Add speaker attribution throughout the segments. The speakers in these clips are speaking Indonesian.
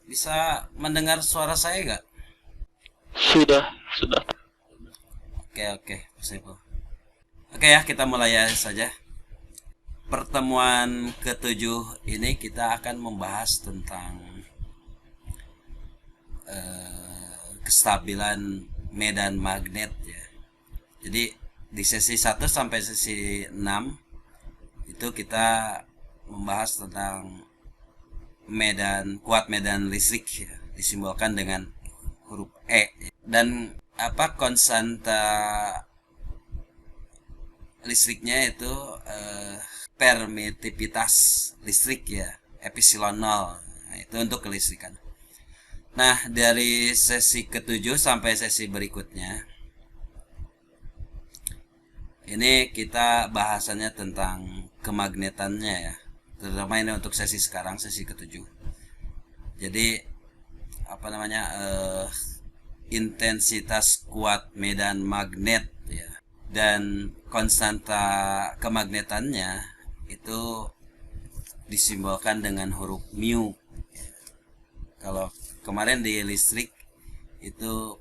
Speaker 1: Bisa mendengar suara saya nggak?
Speaker 2: Sudah, sudah.
Speaker 1: Oke, oke, Pak Saiful. Oke ya, kita mulai ya saja. Pertemuan ketujuh ini kita akan membahas tentang kestabilan medan magnet ya. Jadi di sesi 1 sampai sesi 6 itu kita membahas tentang medan listrik ya, disimbolkan dengan huruf E, dan konstanta listriknya itu permitivitas listrik ya, epsilon 0. Nah, itu untuk kelistrikan. Nah, dari sesi ketujuh sampai sesi berikutnya ini kita bahasannya tentang kemagnetannya ya, terutama ini untuk sesi sekarang, sesi ketujuh. Jadi intensitas kuat medan magnet ya, dan konstanta kemagnetannya itu disimbolkan dengan huruf mu. Kalau kemarin di listrik itu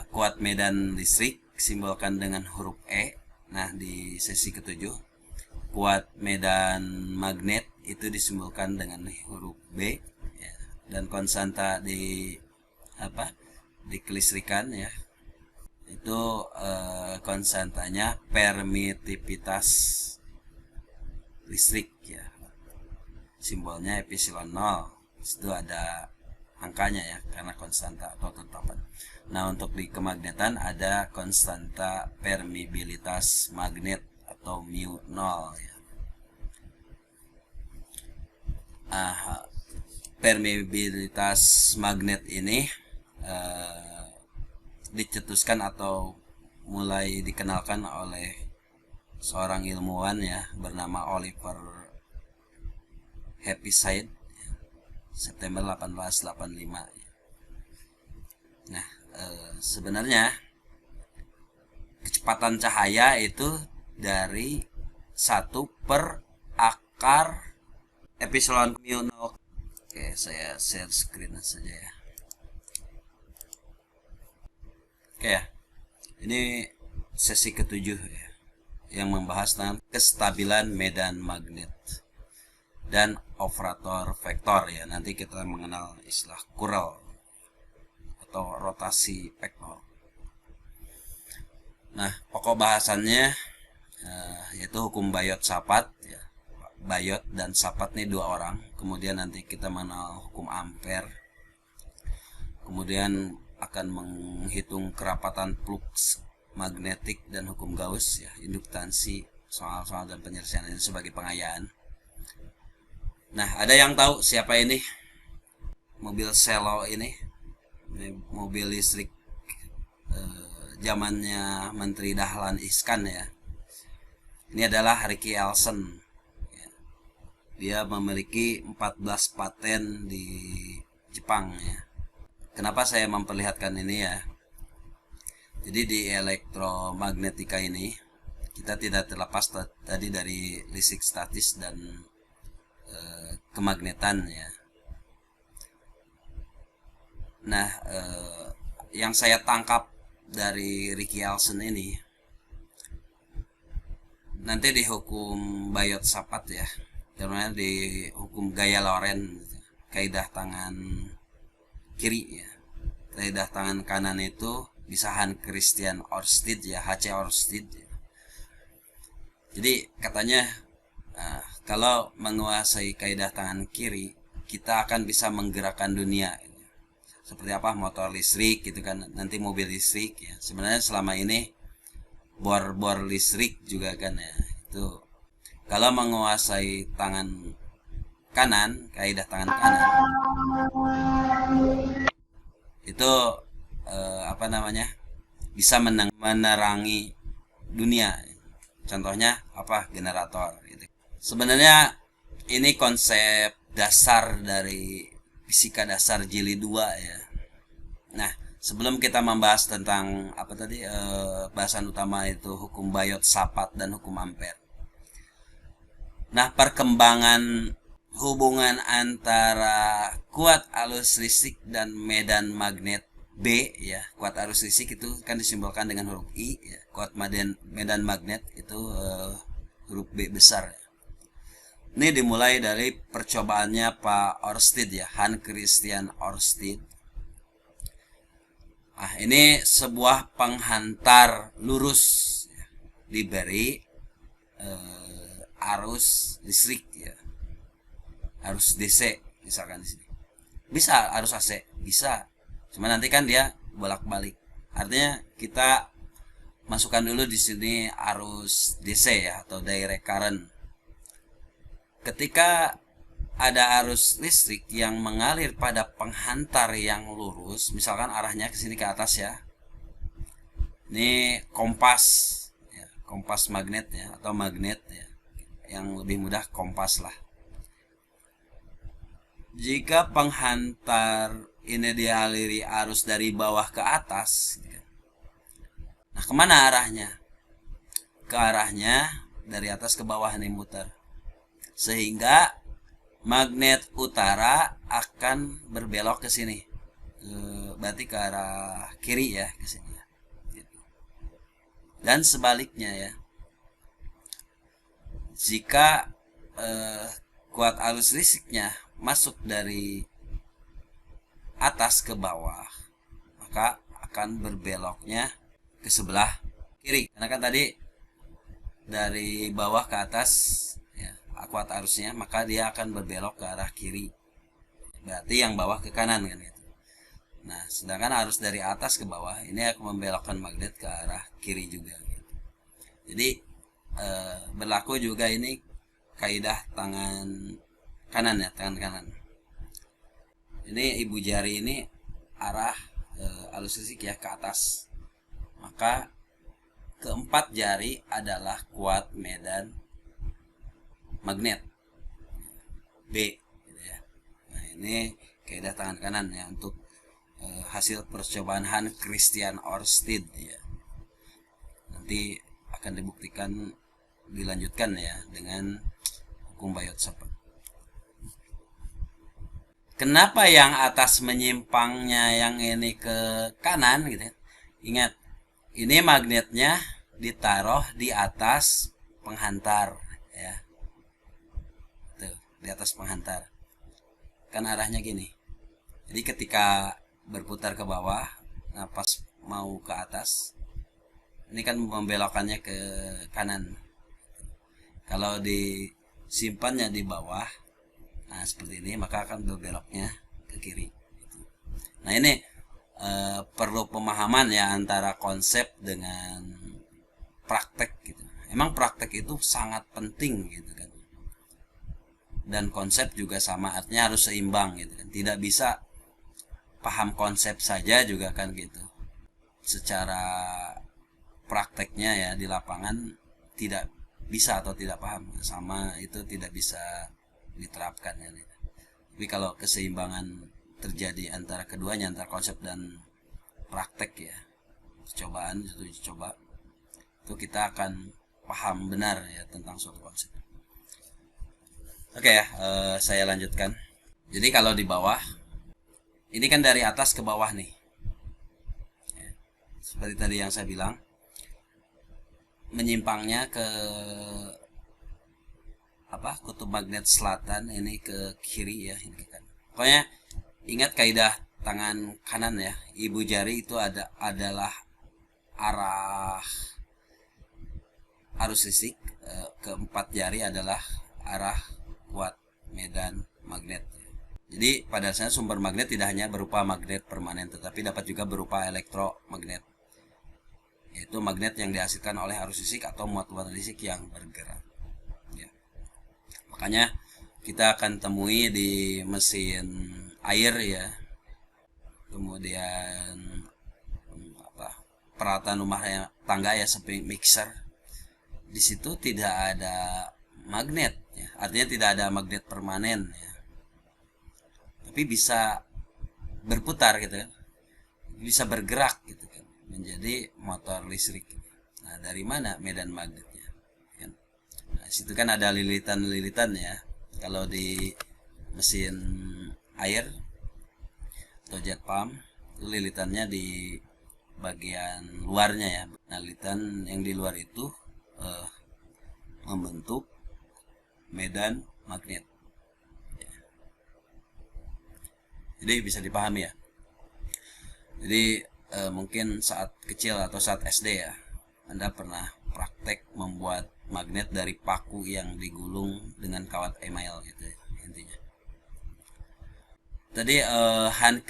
Speaker 1: kuat medan listrik simbolkan dengan huruf E. Nah, di sesi ketujuh kuat medan magnet itu disimbolkan dengan huruf B ya. Dan konstanta di kelistrikan ya, itu konstantanya permitivitas listrik ya, simbolnya epsilon 0. Itu ada angkanya ya, karena konstanta atau tetapan. Nah, untuk di kemagnetan ada konstanta permeabilitas magnet atau mu 0 ya. Permeabilitas magnet ini dicetuskan atau mulai dikenalkan oleh seorang ilmuwan ya bernama Oliver Heaviside, September 1885. Nah, sebenarnya kecepatan cahaya itu dari 1/akar epsilon mu 0. Oke, saya share screen saja ya. Oke ya, ini sesi ketujuh ya, yang membahas tentang kestabilan medan magnet dan operator vektor ya. Nanti kita mengenal istilah kural atau rotasi vektor. Nah, pokok bahasannya yaitu hukum Biot-Savart ya. Biot dan Savart nih dua orang. Kemudian nanti kita mengenal hukum Ampere. Kemudian akan menghitung kerapatan flux magnetik dan hukum Gauss ya, induktansi, soal-soal dan penyelesaian ini sebagai pengayaan. Nah, ada yang tahu siapa ini? Mobil Selo ini, mobil listrik zamannya Menteri Dahlan Iskan ya. Ini adalah Ricky Elson. Dia memiliki 14 paten di Jepang ya. Kenapa saya memperlihatkan ini ya? Jadi di elektromagnetika ini kita tidak terlepas tadi dari listrik statis dan kemagnetan ya. Nah, yang saya tangkap dari Ricky Elson ini, nanti di hukum Biot-Savart ya, terutama di hukum gaya Lorentz, kaidah tangan kiri ya, kaidah tangan kanan itu bisa Hans Christian Ørsted ya, HC Ørsted ya. Jadi katanya kalau menguasai kaidah tangan kiri, kita akan bisa menggerakkan dunia. Seperti apa motor listrik gitu kan, nanti mobil listrik ya. Sebenarnya selama ini bor-bor listrik juga kan ya. Itu kalau menguasai tangan kanan, kaidah tangan kanan, itu bisa menerangi dunia. Contohnya apa? Generator gitu. Sebenarnya ini konsep dasar dari fisika dasar jilid 2 ya. Nah, sebelum kita membahas tentang bahasan utama itu hukum Biot-Savart dan hukum Ampere. Nah, perkembangan hubungan antara kuat arus listrik dan medan magnet B ya. Kuat arus listrik itu kan disimbolkan dengan huruf I ya. Kuat medan magnet itu huruf B besar ya. Ini dimulai dari percobaannya Pak Oersted ya, Hans Christian Oersted. Ini sebuah penghantar lurus ya, diberi arus listrik ya, arus DC misalkan di sini. Bisa arus AC, bisa. Cuma nanti kan dia bolak-balik. Artinya kita masukkan dulu di sini arus DC ya, atau direct current. Ketika ada arus listrik yang mengalir pada penghantar yang lurus, misalkan arahnya ke sini ke atas ya. Ini kompas ya, kompas magnet ya, atau magnet ya. Yang lebih mudah kompas lah. Jika penghantar ini dialiri arus dari bawah ke atas, nah kemana arahnya? Ke arahnya dari atas ke bawah nih muter. Sehingga magnet utara akan berbelok ke sini, berarti ke arah kiri ya, ke sini ya. Dan sebaliknya ya, jika kuat arus listriknya masuk dari atas ke bawah, maka akan berbeloknya ke sebelah kiri, karena kan tadi dari bawah ke atas kuat arusnya, maka dia akan berbelok ke arah kiri, berarti yang bawah ke kanan kan gitu. Nah sedangkan arus dari atas ke bawah ini akan membelokkan magnet ke arah kiri juga gitu. Jadi berlaku juga ini kaidah tangan kanan ya, tangan kanan. Ini ibu jari ini arah arus listrik ya, ke atas, maka keempat jari adalah kuat medan magnet B gitu ya. Nah ini kaidah tangan kanan ya, untuk hasil percobaan Hans Christian Oersted ya. Nanti akan dibuktikan, dilanjutkan ya dengan hukum Biot-Savart. Kenapa yang atas menyimpangnya, yang ini ke kanan gitu ya? Ingat, ini magnetnya ditaruh di atas penghantar ya, di atas penghantar kan arahnya gini. Jadi ketika berputar ke bawah, nah pas mau ke atas ini kan membelokkannya ke kanan. Kalau disimpannya di bawah, nah seperti ini, maka akan berbeloknya ke kiri. Nah ini perlu pemahaman ya antara konsep dengan praktek gitu. Emang praktek itu sangat penting gitu kan. Dan konsep juga sama, artinya harus seimbang gitu kan. Tidak bisa paham konsep saja juga kan gitu. Secara prakteknya ya di lapangan tidak bisa atau tidak paham sama, itu tidak bisa diterapkan ya. Tapi kalau keseimbangan terjadi antara keduanya, antara konsep dan praktek ya, percobaan itu coba, itu kita akan paham benar ya tentang suatu konsep. Oke ya, saya lanjutkan. Jadi kalau di bawah, ini kan dari atas ke bawah nih. Ya, seperti tadi yang saya bilang, menyimpangnya ke kutub magnet selatan, ini ke kiri ya, ini ke kanan. Pokoknya ingat kaidah tangan kanan ya. Ibu jari itu adalah arah arus listrik, keempat jari adalah arah kuat medan magnet. Jadi pada dasarnya sumber magnet tidak hanya berupa magnet permanen, tetapi dapat juga berupa elektromagnet, yaitu magnet yang dihasilkan oleh arus listrik atau muatan listrik yang bergerak ya. Makanya kita akan temui di mesin air ya, kemudian peralatan rumah tangga ya, seperti mixer, di situ tidak ada magnet ya. Artinya tidak ada magnet permanen ya, tapi bisa berputar gitu kan, bisa bergerak gitu kan, menjadi motor listrik. Nah dari mana medan magnetnya kan? Nah situ kan ada lilitan-lilitan ya. Kalau di mesin air atau jet pump, itu lilitannya di bagian luarnya ya. Nah, lilitan yang di luar itu membentuk medan magnet. Jadi bisa dipahami ya. Jadi mungkin saat kecil atau saat SD ya, Anda pernah praktek membuat magnet dari paku yang digulung dengan kawat email gitu ya, intinya. Tadi Hans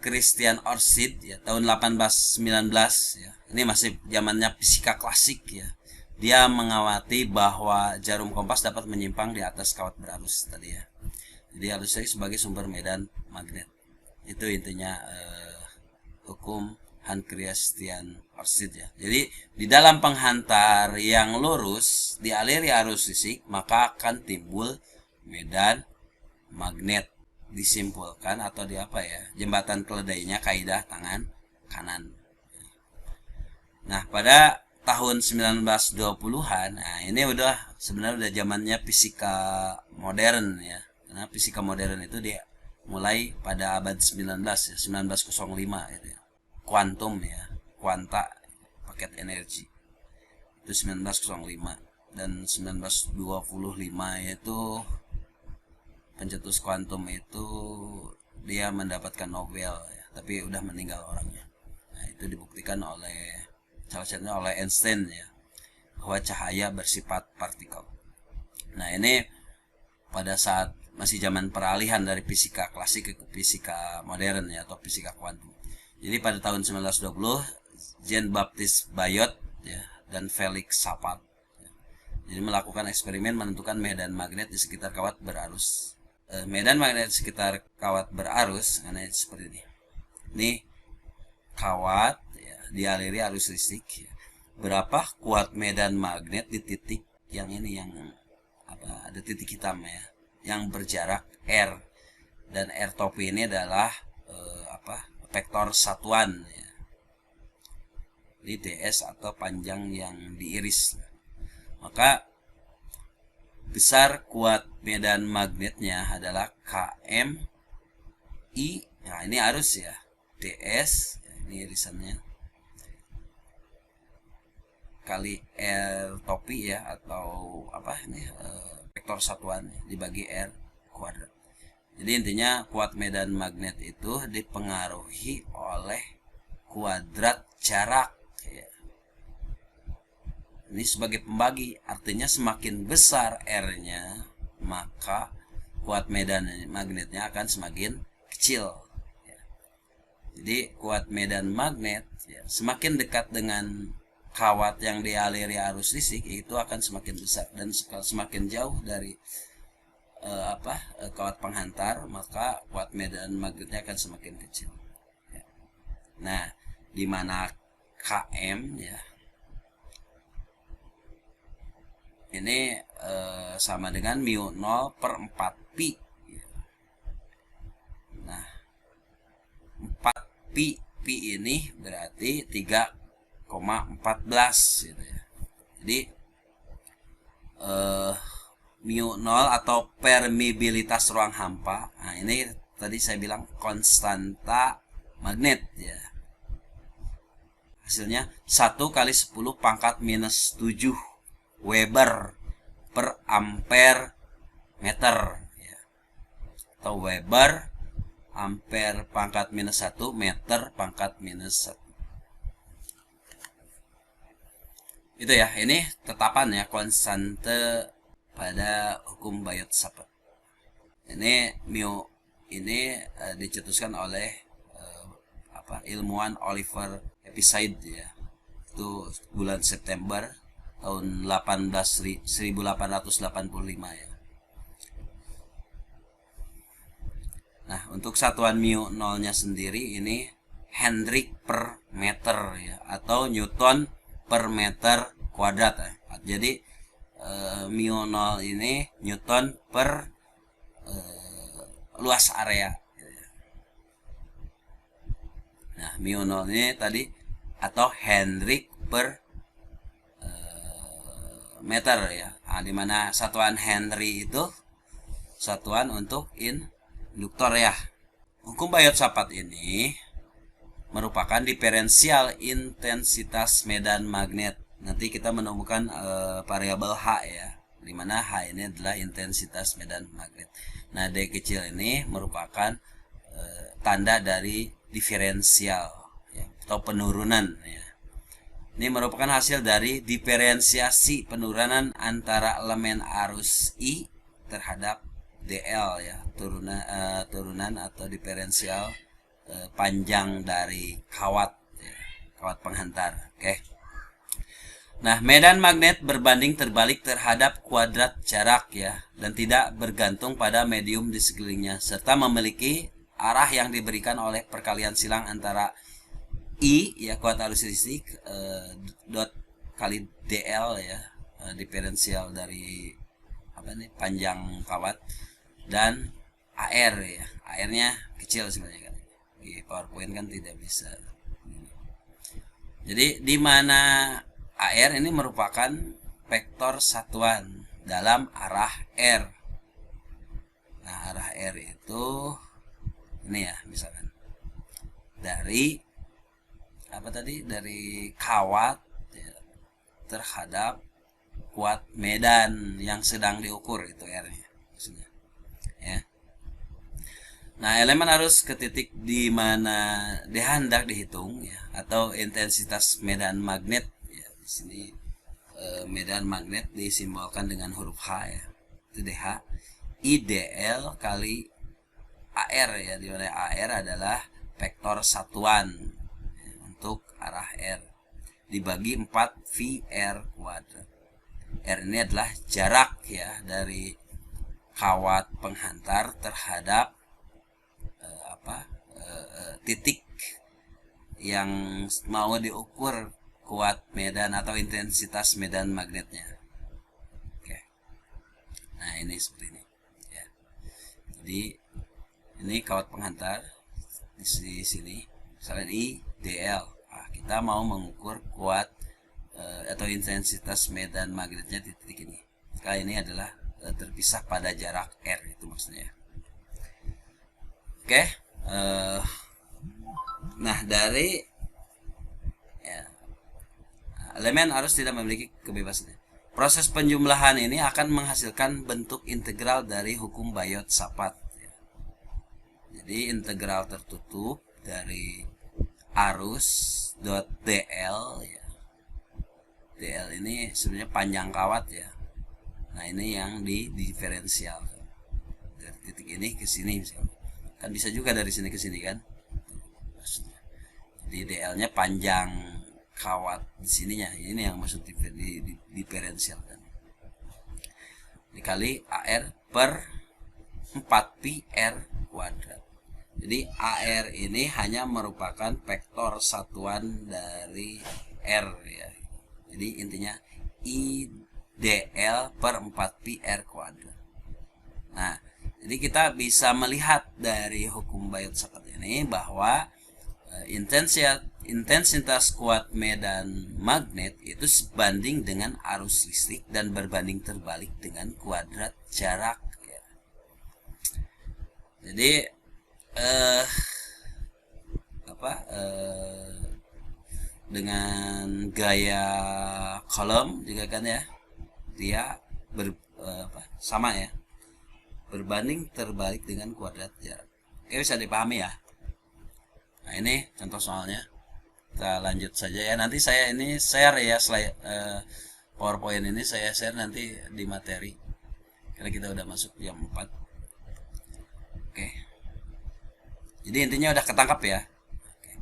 Speaker 1: Christian Ørsted ya, tahun 1819 ya. Ini masih zamannya fisika klasik ya. Dia mengawati bahwa jarum kompas dapat menyimpang di atas kawat berarus tadi ya. Jadi arus listrik sebagai sumber medan magnet. Itu intinya hukum Hans Christian Ørsted ya. Jadi di dalam penghantar yang lurus dialiri arus listrik, maka akan timbul medan magnet. Disimpulkan atau di apa ya, jembatan keledainya kaidah tangan kanan. Nah, pada tahun 1920-an, nah ini sebenarnya udah zamannya fisika modern ya. Karena fisika modern itu dia mulai pada abad 19 ya, 1905 itu ya. Kuantum ya, kuanta, paket energi. Itu 1905 dan 1925 itu pencetus kuantum itu dia mendapatkan Nobel ya, tapi udah meninggal orangnya. Nah, itu dibuktikan oleh salah satunya oleh Einstein ya, bahwa cahaya bersifat partikel. Nah, ini pada saat masih zaman peralihan dari fisika klasik ke fisika modern ya, atau fisika kuantum. Jadi pada tahun 1920 Jean-Baptiste Biot ya, dan Felix Sapard ya, jadi melakukan eksperimen menentukan medan magnet di sekitar kawat berarus. Medan magnet di sekitar kawat berarus karena seperti ini. Ini kawat ya, dialiri arus listrik ya. Berapa kuat medan magnet di titik yang ini, yang apa, ada titik hitam ya, yang berjarak R, dan R topi ini adalah vektor satuan ya. Ini ds atau panjang yang diiris. Maka besar kuat medan magnetnya adalah Km I, nah ini arus ya, ds ya, ini irisannya, kali R topi ya, atau apa ini vektor satuan dibagi R kuadrat. Jadi intinya kuat medan magnet itu dipengaruhi oleh kuadrat jarak ya. Ini sebagai pembagi, artinya semakin besar R-nya, maka kuat medan magnetnya akan semakin kecil ya. Jadi kuat medan magnet ya, semakin dekat dengan kawat yang dialiri arus listrik itu akan semakin besar, dan semakin jauh dari kawat penghantar, maka kuat medan magnetnya akan semakin kecil ya. Nah, di mana Km ya, ini sama dengan mu 0 per 4 pi ya. Nah, 4 pi ini berarti 3,14 gitu ya. Jadi mu 0 atau permeabilitas ruang hampa. Nah, ini tadi saya bilang konstanta magnet ya. Hasilnya 1 kali 10 pangkat minus 7 Weber per ampere meter ya. Atau Weber ampere pangkat minus 1 meter pangkat minus 1. Itu ya, ini tetapan ya, konstante pada hukum Biot-Sapard. Ini mu ini dicetuskan oleh ilmuwan Oliver Episide ya. Itu bulan September tahun 1885 ya. Nah, untuk satuan mu 0-nya sendiri ini Hendrik per meter ya, atau Newton per meter kuadrat ya. Jadi mu 0 ini Newton per luas area. Nah, mu 0 ini tadi, atau Hendrik per meter ya. Nah, dimana satuan Henry itu satuan untuk induktor ya. Hukum Biot-Savart ini merupakan diferensial intensitas medan magnet. Nanti kita menemukan variabel H ya, di mana H ini adalah intensitas medan magnet. Nah, D kecil ini merupakan tanda dari diferensial ya, atau penurunan ya. Ini merupakan hasil dari diferensiasi penurunan antara elemen arus I terhadap DL ya, turunan atau diferensial panjang dari kawat ya, kawat penghantar. Oke. Nah, medan magnet berbanding terbalik terhadap kuadrat jarak ya, dan tidak bergantung pada medium di sekelilingnya, serta memiliki arah yang diberikan oleh perkalian silang antara I ya, kuat arus listrik dot kali DL ya, diferensial dari panjang kawat, dan AR ya. AR-nya kecil sebenarnya kan. Di PowerPoint kan tidak bisa. Jadi di mana AR ini merupakan vektor satuan dalam arah R. Nah, arah R itu ini ya, misalkan dari dari kawat ya, terhadap kuat medan yang sedang diukur, itu R-nya maksudnya ya. Nah, elemen arus ke titik di mana hendak dihitung ya, atau intensitas medan magnet ya. Di sini medan magnet disimbolkan dengan huruf H ya, itu DH. IDL kali AR ya, di mana AR adalah vektor satuan untuk arah R dibagi 4 VR kuadrat. R ini adalah jarak ya dari kawat penghantar terhadap titik yang mau diukur kuat medan atau intensitas medan magnetnya. Oke. Nah, ini seperti ini ya. Jadi ini kawat penghantar di sini misalnya I DL. Nah, kita mau mengukur kuat atau intensitas medan magnetnya di titik ini. Maka ini adalah terpisah pada jarak R, itu maksudnya. Oke. Nah, dari ya, elemen arus tidak memiliki kebebasan. Proses penjumlahan ini akan menghasilkan bentuk integral dari hukum Biot-Savart ya. Jadi integral tertutup dari arus dot DL ya. DL ini sebenarnya panjang kawat ya. Nah, ini yang di diferensial dari titik ini ke sini misalnya. Kan bisa juga dari sini ke sini kan. Jadi DL-nya panjang kawat di sininya. Ini yang maksud di diferensial kan. Dikali AR per 4pi R kuadrat. Jadi AR ini hanya merupakan vektor satuan dari R ya. Jadi intinya IDL per 4pi R kuadrat. Nah, jadi kita bisa melihat dari hukum Biot-Savart ini bahwa intensitas kuat medan magnet itu sebanding dengan arus listrik dan berbanding terbalik dengan kuadrat jarak ya. Jadi dengan gaya kolom juga kan ya, dia sama ya, berbanding terbalik dengan kuadrat jarak. Oke, bisa dipahami ya. Nah, ini contoh soalnya. Kita lanjut saja ya. Nanti saya ini share ya slide PowerPoint ini saya share nanti di materi. Karena kita udah masuk jam 4. Oke. Jadi intinya udah ketangkap ya. Oke.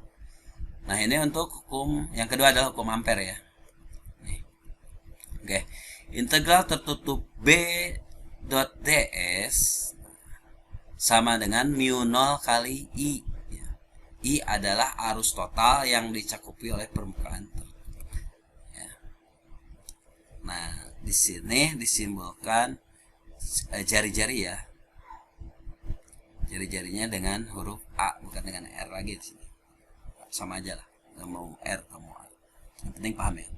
Speaker 1: Nah, ini untuk hukum yang kedua adalah hukum ampere ya. Nih. Oke. Integral tertutup B dot ds sama dengan mu 0 kali I. I adalah arus total yang dicakupi oleh permukaan. Ya. Nah, di sini disimbolkan jari-jari ya. Jari-jarinya dengan huruf A, bukan dengan R lagi di sini. Sama aja lah. Nggak mau R, nggak mau A. Yang penting paham ya.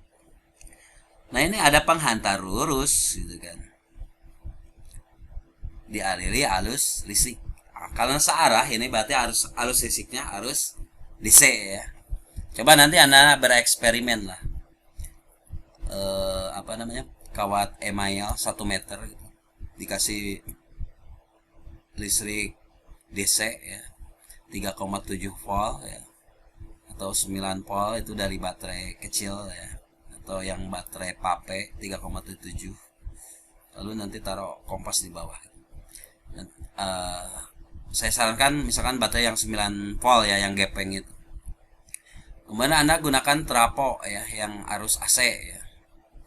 Speaker 1: Nah, ini ada penghantar lurus gitu kan. dialiri arus listrik. Nah, kalau searah ini berarti arus listriknya harus DC ya. Coba nanti Anda bereksperimen lah. Kawat email 1 meter gitu. Dikasih listrik DC ya 3,7 volt ya, atau 9 volt itu dari baterai kecil ya, atau yang baterai pape 3,7, lalu nanti taruh kompas di bawah. Dan, saya sarankan misalkan baterai yang 9 volt ya, yang gepeng itu. Kemudian Anda gunakan trapo ya yang arus AC ya,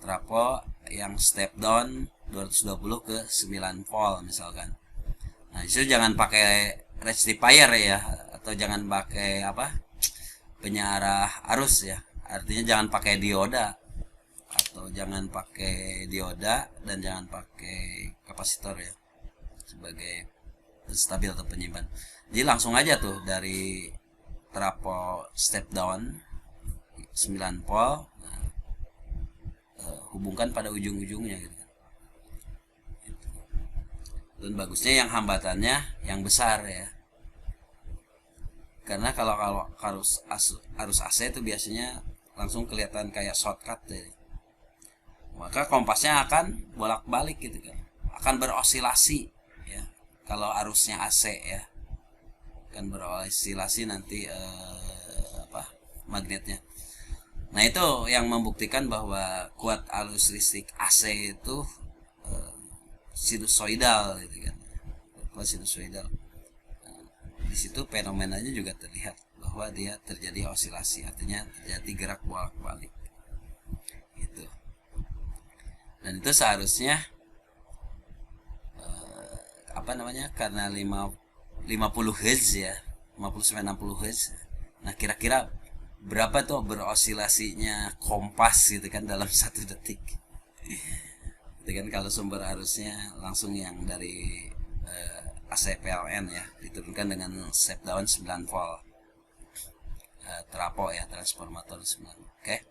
Speaker 1: trapo yang step down 220 ke 9 volt misalkan. Nah, itu jangan pakai rectifier ya, atau jangan pakai penyearah arus ya. Artinya jangan pakai dioda, atau jangan pakai dioda, dan jangan pakai kapasitor ya sebagai stabil atau penyimpan. Jadi langsung aja tuh dari trapo step down 9 volt, hubungkan pada ujung-ujungnya gitu. Dan bagusnya yang hambatannya yang besar ya, karena kalau arus AC itu biasanya langsung kelihatan kayak shortcut ya. Maka kompasnya akan bolak-balik gitu kan, akan berosilasi ya. Kalau arusnya AC ya akan berosilasi nanti magnetnya. Nah, itu yang membuktikan bahwa kuat arus listrik AC itu sinusoidal gitu kan, sinusoidal. Di situ fenomenanya juga terlihat bahwa dia terjadi osilasi, artinya terjadi gerak bolak-balik gitu. Dan itu seharusnya karena 50 Hz ya, 50-60 Hz. Nah, kira-kira berapa tuh berosilasinya kompas gitu kan dalam 1 detik. Itu kan kalau sumber arusnya langsung yang dari AC PLN ya, diturunkan dengan step down 9 volt, trapo ya, transformator 9. Oke.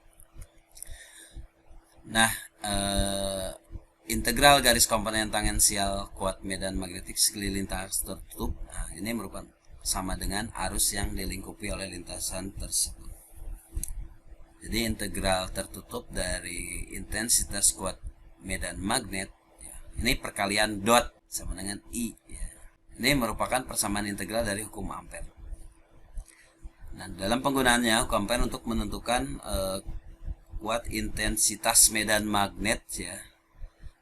Speaker 1: Nah, integral garis komponen tangensial kuat medan magnetik sekeliling lintasan tertutup. Nah, ini merupakan sama dengan arus yang dilingkupi oleh lintasan tersebut. Jadi integral tertutup dari intensitas kuat medan magnet ya, ini perkalian dot sama dengan I ya. Ini merupakan persamaan integral dari hukum Ampere. Nah, dalam penggunaannya hukum Ampere untuk menentukan kuat intensitas medan magnet ya,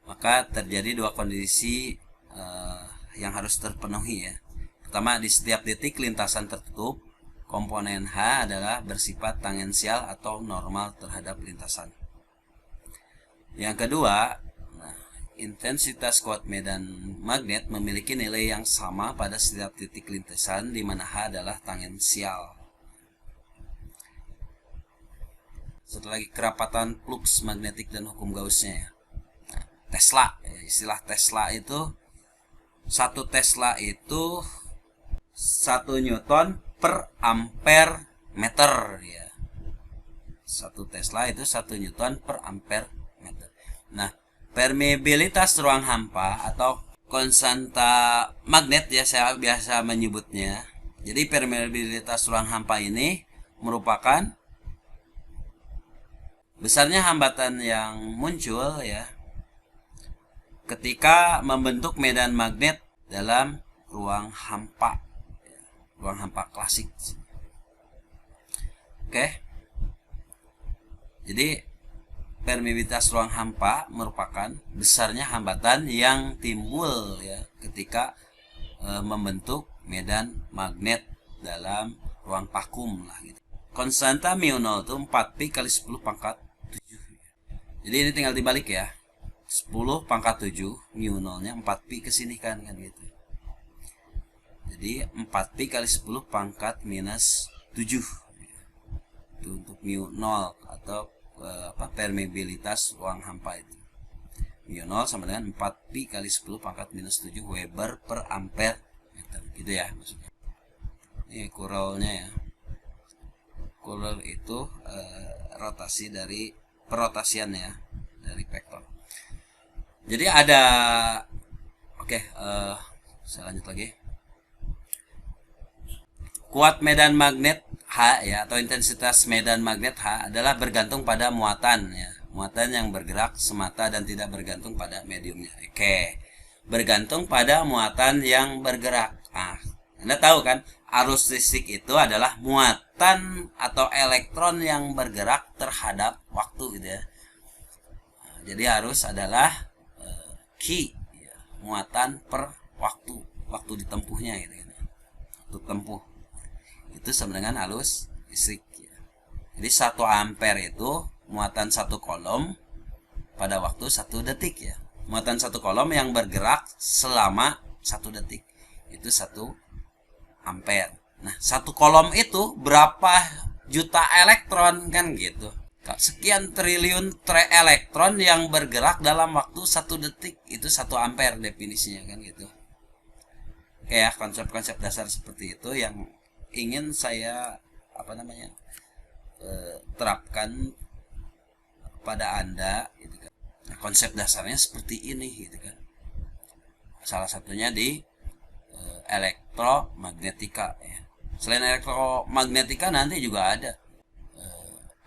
Speaker 1: maka terjadi 2 kondisi yang harus terpenuhi ya. Pertama, di setiap titik lintasan tertutup, komponen H adalah bersifat tangensial atau normal terhadap lintasan. Yang kedua, intensitas kuat medan magnet memiliki nilai yang sama pada setiap titik lintasan di mana H adalah tangensial. Setelah lagi kerapatan flux magnetik dan hukum Gauss-nya ya. Nah, Tesla, istilah Tesla itu 1 Tesla itu 1 Newton per ampere meter ya. 1 Tesla itu 1 Newton per ampere meter. Nah, permeabilitas ruang hampa atau konstanta magnet ya saya biasa menyebutnya. Jadi permeabilitas ruang hampa ini merupakan besarnya hambatan yang muncul ya ketika membentuk medan magnet dalam ruang hampa, ruang hampa klasik. Oke. Jadi permeabilitas ruang hampa merupakan besarnya hambatan yang timbul ya ketika membentuk medan magnet dalam ruang vakum lah gitu. Konstanta μ0 itu 4pi kali 10 pangkat 7. Jadi ini tinggal dibalik ya. 10 pangkat 7 μ0-nya 4pi ke sini kan gitu. Jadi 4pi kali 10 pangkat minus 7. Itu untuk μ0 atau permeabilitas ruang hampa itu. μ0 sama dengan 4pi kali 10 pangkat minus 7 Weber per ampere meter. Gitu ya maksudnya. Ini kuralnya ya. Kural itu rotasi dari perotasian ya, dari vektor. Jadi ada Oke, saya lanjut lagi. Kuat medan magnet H ya, atau intensitas medan magnet H adalah bergantung pada muatan ya. Muatan yang bergerak semata dan tidak bergantung pada mediumnya. Oke. Bergantung pada muatan yang bergerak. Nah, Anda tahu kan, arus listrik itu adalah muatan atau elektron yang bergerak terhadap waktu gitu ya. Nah, jadi arus adalah Q ya, muatan per waktu ditempuhnya gitu kan. Waktu tempuh. Itu sama dengan arus listrik ya. Jadi 1 ampere itu muatan 1 kolom pada waktu 1 detik ya. Muatan 1 kolom yang bergerak selama 1 detik itu 1 ampere. Nah, 1 kolom itu berapa juta elektron kan gitu. Sekian triliun elektron yang bergerak dalam waktu 1 detik itu 1 ampere definisinya kan gitu. Kayak konsep-konsep dasar seperti itu yang ingin saya terapkan pada Anda gitu kan. Nah, konsep dasarnya seperti ini gitu kan. Salah satunya di elektromagnetika ya. Selain elektromagnetika nanti juga ada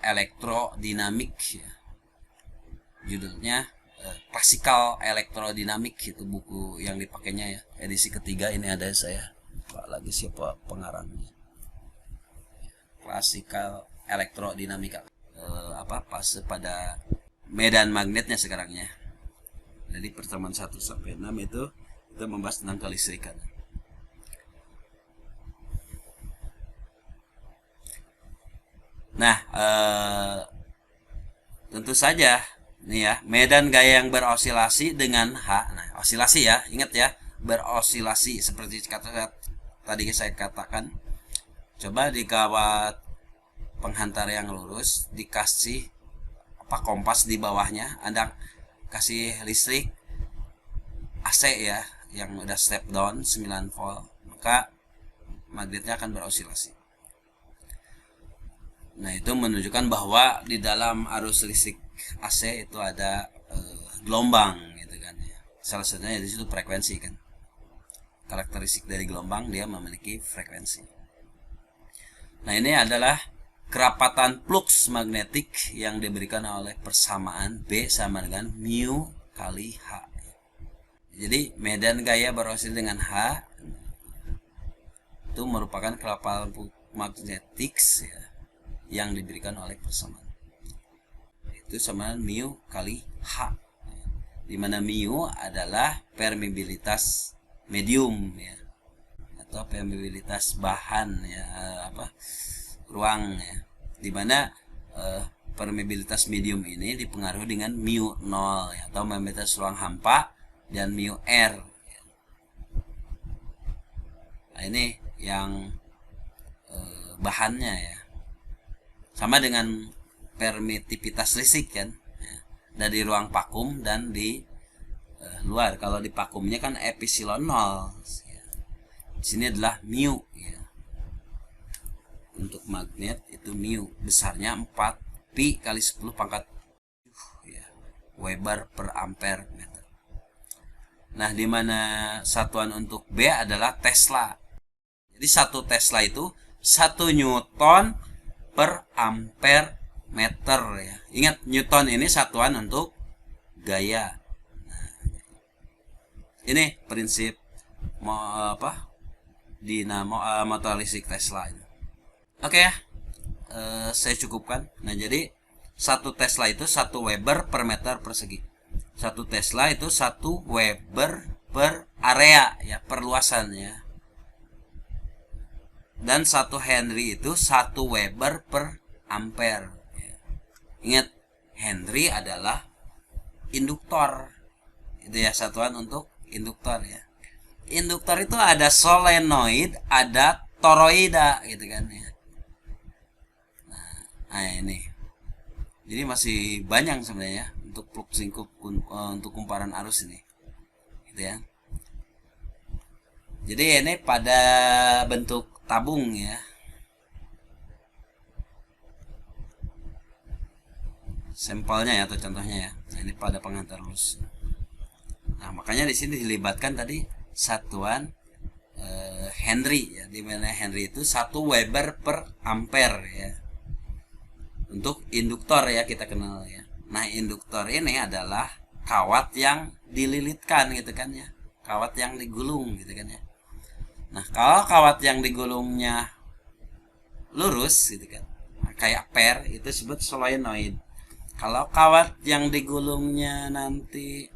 Speaker 1: elektrodinamik ya. Judulnya klasikal elektrodinamik, itu buku yang dipakainya ya, edisi ketiga. Ini ada saya lupa lagi siapa pengarangnya. Klasikal elektrodinamika fase pada medan magnetnya sekarangnya. Jadi pertemuan 1 sampai 6 itu kita membahas tentang kelistrikan. Nah, tentu saja nih ya, medan gaya yang berosilasi dengan H. Nah, osilasi ya, ingat ya, berosilasi seperti kata tadi saya katakan. Coba di kawat penghantar yang lurus dikasih kompas di bawahnya, Anda kasih listrik AC ya yang udah step down 9 volt, maka magnetnya akan berosilasi. Nah, itu menunjukkan bahwa di dalam arus listrik AC itu ada gelombang gitu kan ya. Salah satunya di situ frekuensi kan. Karakteristik dari gelombang, dia memiliki frekuensi. Nah, ini adalah kerapatan flux magnetik yang diberikan oleh persamaan B sama dengan mu kali H. Jadi medan gaya berosil dengan H itu merupakan kerapatan magnetik ya, yang diberikan oleh persamaan. Itu sama dengan mu kali H. Di mana mu adalah permeabilitas medium ya, atau permeabilitas bahan ya, ruang ya, dimana permeabilitas medium ini dipengaruhi dengan mu 0 ya, atau permeabilitas ruang hampa, dan mu R. Nah, ini yang bahannya ya, sama dengan permitivitas listrik kan ya, dari ruang vakum dan di luar. Kalau di vakumnya kan epsilon 0 ya. Di sini adalah mu ya. Untuk magnet itu mu besarnya 4 pi kali 10 pangkat ya, Weber per ampere meter. Nah, di mana satuan untuk B adalah Tesla. Jadi 1 Tesla itu 1 Newton per ampere meter ya. Ingat, Newton ini satuan untuk gaya. Nah, ini prinsip dinamo motor listrik Tesla ini. Oke ya, saya cukupkan. Nah, jadi 1 Tesla itu 1 Weber per meter persegi. 1 Tesla itu 1 Weber per area ya, perluasan ya. Dan 1 Henry itu 1 Weber per ampere ya. Ingat, Henry adalah induktor. Itu ya, satuan untuk induktor ya. Induktor itu ada solenoid, ada toroida gitu kan ya. Nah, ini. Jadi masih banyak sebenarnya untuk flux lingkup untuk kumparan arus ini. Gitu ya. Jadi ini pada bentuk tabung ya. Sampelnya ya, atau contohnya ya. Nah, ini pada penghantar lurus. Nah, makanya di sini dilibatkan tadi satuan Henry ya, di mana Henry itu 1 Weber per ampere ya. Untuk induktor ya kita kenal ya. Nah, induktor ini adalah kawat yang dililitkan gitu kan ya. Kawat yang digulung gitu kan ya. Nah, kalau kawat yang digulungnya lurus gitu kan, nah, kayak per, itu disebut solenoid. Kalau kawat yang digulungnya nanti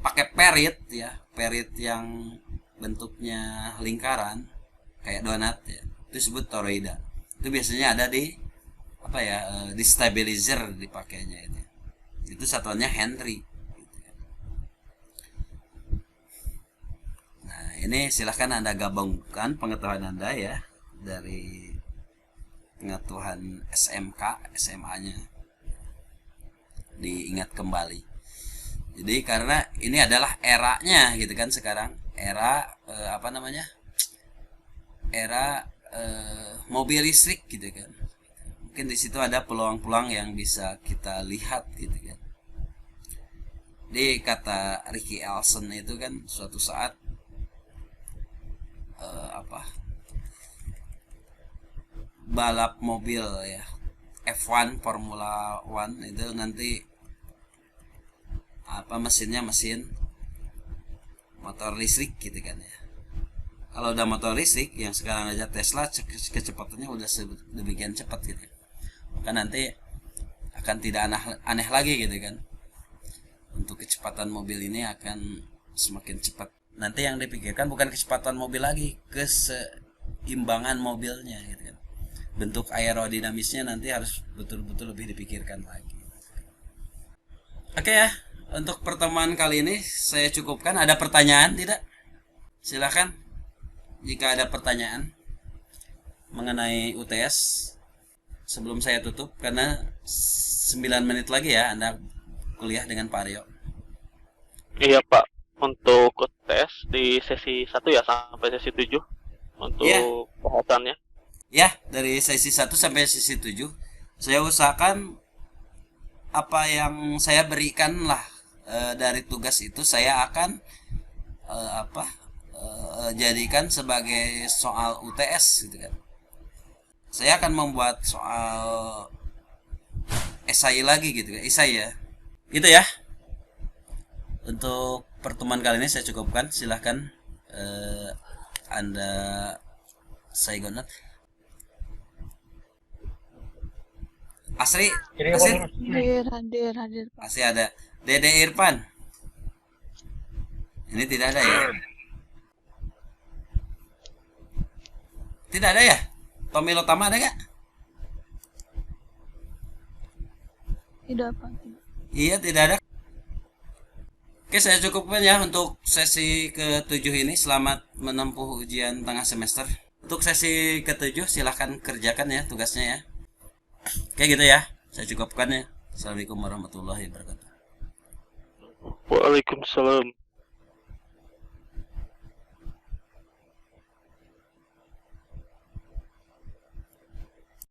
Speaker 1: pakai perit ya, perit yang bentuknya lingkaran kayak donat ya, itu disebut toroida. Itu biasanya ada di apa ya, di stabilizer dipakainya itu. Itu satuannya Henry gitu ya. Nah, ini silahkan Anda gabungkan pengetahuan Anda ya dari pengetahuan SMK, SMA-nya diingat kembali. Jadi karena ini adalah eranya gitu kan sekarang, era apa namanya? Era mobil listrik gitu kan. Mungkin di situ ada peluang-peluang yang bisa kita lihat gitu kan. Di kata Ricky Elson itu kan suatu saat balap mobil ya, F1 Formula One itu nanti mesinnya mesin motor listrik gitu kan ya. Kalau udah motor listrik yang sekarang aja Tesla kecepatannya udah demikian cepat gitu, maka nanti akan tidak aneh lagi gitu kan, untuk kecepatan mobil ini akan semakin cepat. Nanti yang dipikirkan bukan kecepatan mobil lagi, keseimbangan mobilnya gitu kan. Bentuk aerodinamisnya nanti harus betul-betul lebih dipikirkan lagi. Oke ya, untuk pertemuan kali ini saya cukupkan. Ada pertanyaan tidak? Silakan jika ada pertanyaan mengenai UTS sebelum saya tutup, karena 9 menit lagi ya Anda kuliah dengan Pak Aryo.
Speaker 2: Iya Pak, untuk tes di sesi 1 ya sampai sesi 7 untuk bahasannya.
Speaker 1: Ya, dari sesi 1 sampai sesi 7 saya usahakan apa yang saya berikan lah dari tugas itu saya akan jadikan sebagai soal UTS gitu kan. Saya akan membuat soal esai lagi gitu kan, esai ya. Gitu ya. Untuk pertemuan kali ini saya cukupkan. Silahkan Anda saya gonat. Asri,
Speaker 3: hadir.
Speaker 1: masih ada. Dede Irfan. Ini tidak ada ya? Tidak ada ya? Tommy Lotama ada gak?
Speaker 3: Tidak, Pak.
Speaker 1: Iya, tidak ada. Oke, saya cukupkan ya untuk sesi ke-7 ini. Selamat menempuh ujian tengah semester. Untuk sesi ke-7 silahkan kerjakan ya tugasnya ya. Oke gitu ya, saya cukupkan ya. Assalamualaikum warahmatullahi wabarakatuh.
Speaker 2: Waalaikumsalam.